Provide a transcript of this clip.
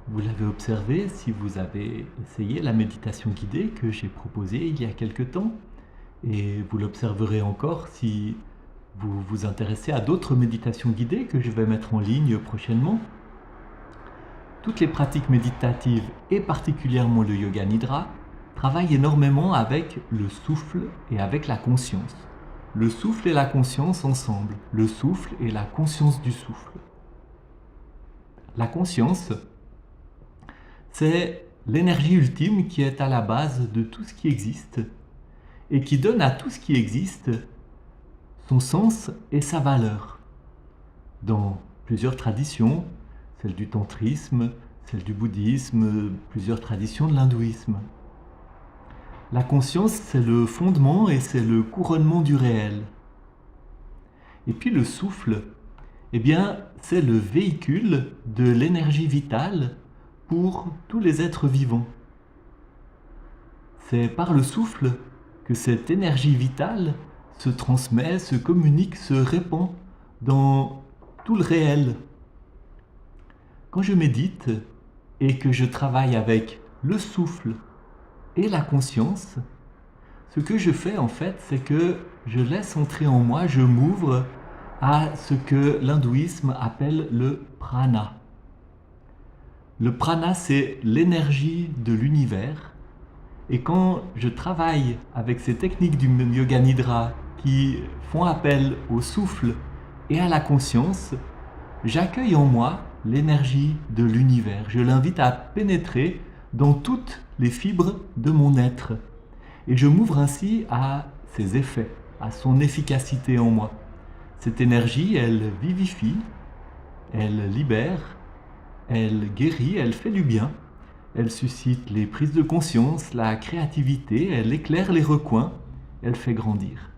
Vous l'avez observé si vous avez essayé la méditation guidée que j'ai proposée il y a quelque temps, et vous l'observerez encore si vous vous intéressez à d'autres méditations guidées que je vais mettre en ligne prochainement. Toutes les pratiques méditatives, et particulièrement le yoga nidra, travaillent énormément avec le souffle et avec la conscience. Le souffle et la conscience ensemble, le souffle et la conscience du souffle. La conscience, c'est l'énergie ultime qui est à la base de tout ce qui existe et qui donne à tout ce qui existe son sens et sa valeur. Dans plusieurs traditions, celle du tantrisme, celle du bouddhisme, plusieurs traditions de l'hindouisme. La conscience, c'est le fondement et c'est le couronnement du réel. Et puis le souffle, eh bien, c'est le véhicule de l'énergie vitale pour tous les êtres vivants. C'est par le souffle que cette énergie vitale se transmet, se communique, se répand dans tout le réel. Quand je médite et que je travaille avec le souffle et la conscience, ce que je fais en fait, c'est que je laisse entrer en moi, je m'ouvre à ce que l'hindouisme appelle le prana. Le prana, c'est l'énergie de l'univers. Et quand je travaille avec ces techniques du yoga nidra qui font appel au souffle et à la conscience, j'accueille en moi l'énergie de l'univers. Je l'invite à pénétrer dans toutes les fibres de mon être. Et je m'ouvre ainsi à ses effets, à son efficacité en moi. Cette énergie, elle vivifie, elle libère, elle guérit, elle fait du bien. Elle suscite les prises de conscience, la créativité, elle éclaire les recoins, elle fait grandir.